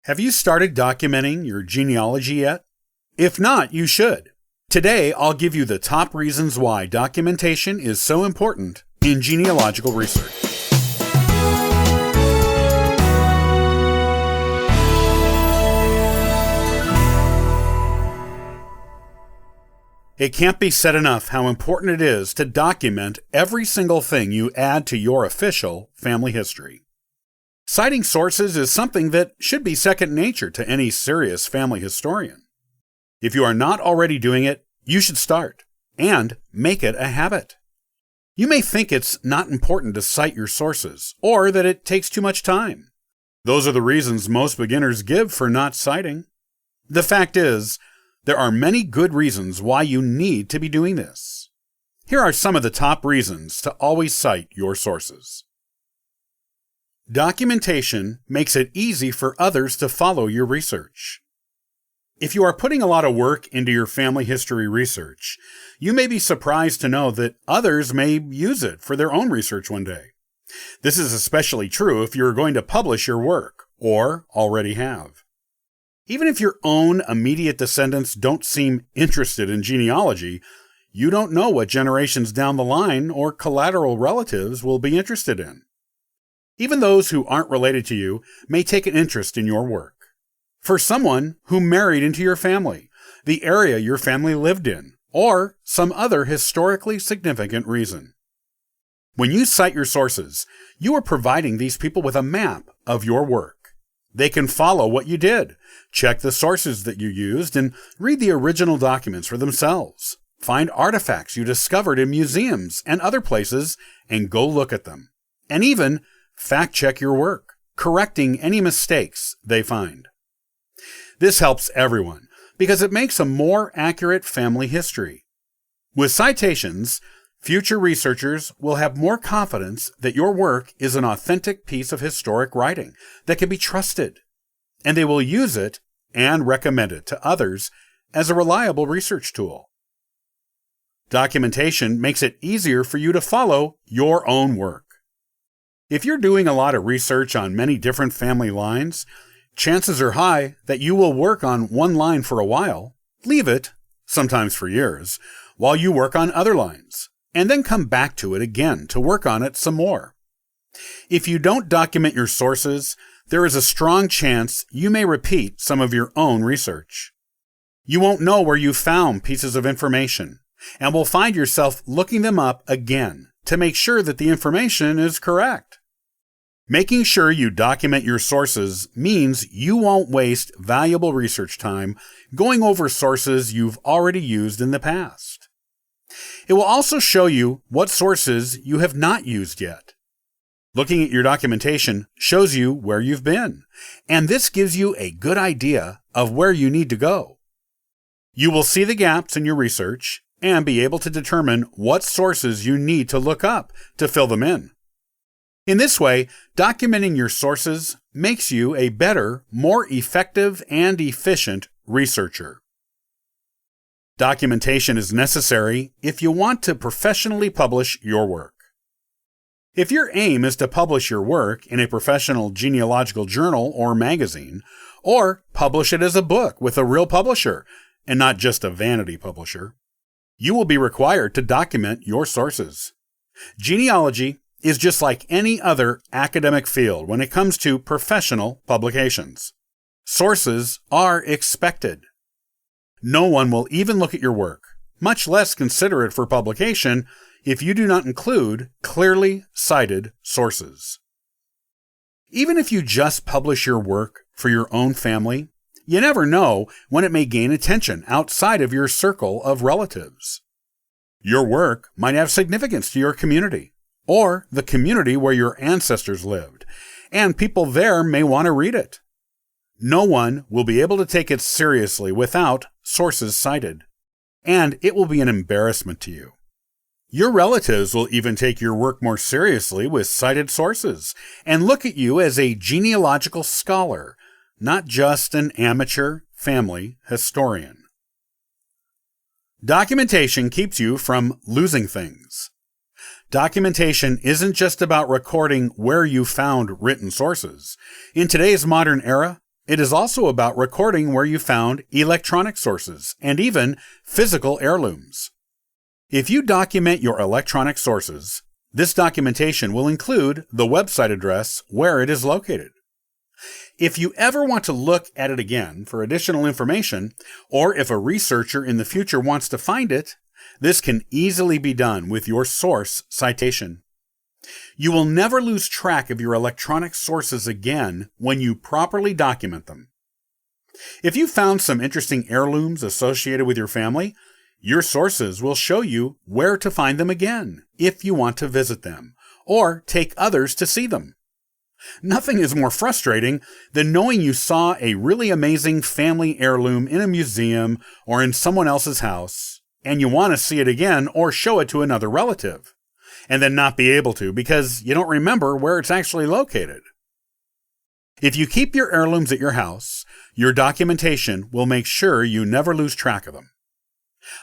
Have you started documenting your genealogy yet? If not, you should. Today, I'll give you the top reasons why documentation is so important in genealogical research. It can't be said enough how important it is to document every single thing you add to your official family history. Citing sources is something that should be second nature to any serious family historian. If you are not already doing it, you should start, and make it a habit. You may think it's not important to cite your sources, or that it takes too much time. Those are the reasons most beginners give for not citing. The fact is, there are many good reasons why you need to be doing this. Here are some of the top reasons to always cite your sources. Documentation makes it easy for others to follow your research. If you are putting a lot of work into your family history research, you may be surprised to know that others may use it for their own research one day. This is especially true if you're going to publish your work, or already have. Even if your own immediate descendants don't seem interested in genealogy, you don't know what generations down the line or collateral relatives will be interested in. Even those who aren't related to you may take an interest in your work. For someone who married into your family, the area your family lived in, or some other historically significant reason. When you cite your sources, you are providing these people with a map of your work. They can follow what you did, check the sources that you used, and read the original documents for themselves. Find artifacts you discovered in museums and other places and go look at them. And even fact-check your work, correcting any mistakes they find. This helps everyone because it makes a more accurate family history. With citations, future researchers will have more confidence that your work is an authentic piece of historic writing that can be trusted, and they will use it and recommend it to others as a reliable research tool. Documentation makes it easier for you to follow your own work. If you're doing a lot of research on many different family lines, chances are high that you will work on one line for a while, leave it, sometimes for years, while you work on other lines, and then come back to it again to work on it some more. If you don't document your sources, there is a strong chance you may repeat some of your own research. You won't know where you found pieces of information, and will find yourself looking them up again to make sure that the information is correct. Making sure you document your sources means you won't waste valuable research time going over sources you've already used in the past. It will also show you what sources you have not used yet. Looking at your documentation shows you where you've been, and this gives you a good idea of where you need to go. You will see the gaps in your research and be able to determine what sources you need to look up to fill them in. In this way, documenting your sources makes you a better, more effective, and efficient researcher. Documentation is necessary if you want to professionally publish your work. If your aim is to publish your work in a professional genealogical journal or magazine, or publish it as a book with a real publisher, and not just a vanity publisher, you will be required to document your sources. Genealogy is just like any other academic field when it comes to professional publications. Sources are expected. No one will even look at your work, much less consider it for publication, if you do not include clearly cited sources. Even if you just publish your work for your own family, you never know when it may gain attention outside of your circle of relatives. Your work might have significance to your community, or the community where your ancestors lived, and people there may want to read it. No one will be able to take it seriously without sources cited, and it will be an embarrassment to you. Your relatives will even take your work more seriously with cited sources, and look at you as a genealogical scholar, not just an amateur family historian. Documentation keeps you from losing things. Documentation isn't just about recording where you found written sources. In today's modern era, It is also about recording where you found electronic sources and even physical heirlooms. If you document your electronic sources, this documentation will include the website address where it is located. If you ever want to look at it again for additional information, or if a researcher in the future wants to find it, this can easily be done with your source citation. You will never lose track of your electronic sources again when you properly document them. If you found some interesting heirlooms associated with your family, your sources will show you where to find them again if you want to visit them, or take others to see them. Nothing is more frustrating than knowing you saw a really amazing family heirloom in a museum or in someone else's house, and you want to see it again or show it to another relative, and then not be able to because you don't remember where it's actually located. If you keep your heirlooms at your house, your documentation will make sure you never lose track of them.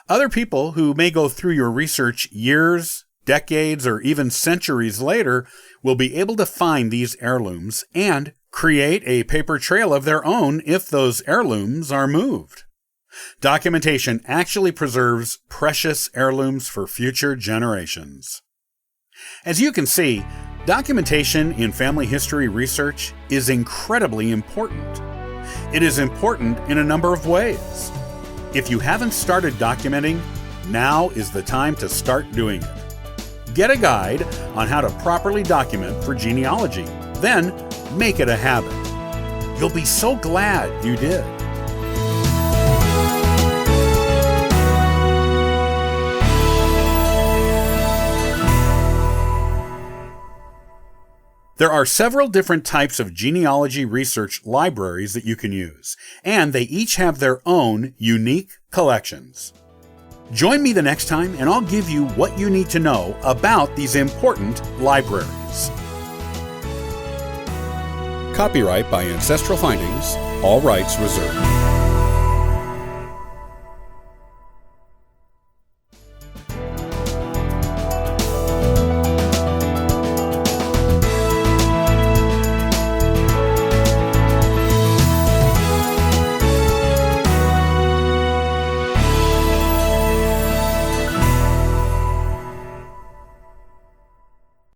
Other people who may go through your research years, decades, or even centuries later will be able to find these heirlooms and create a paper trail of their own if those heirlooms are moved. Documentation actually preserves precious heirlooms for future generations. As you can see, documentation in family history research is incredibly important. It is important in a number of ways. If you haven't started documenting, now is the time to start doing it. Get a guide on how to properly document for genealogy. Then make it a habit. You'll be so glad you did. There are several different types of genealogy research libraries that you can use, and they each have their own unique collections. Join me the next time and I'll give you what you need to know about these important libraries. Copyright by Ancestral Findings, all rights reserved.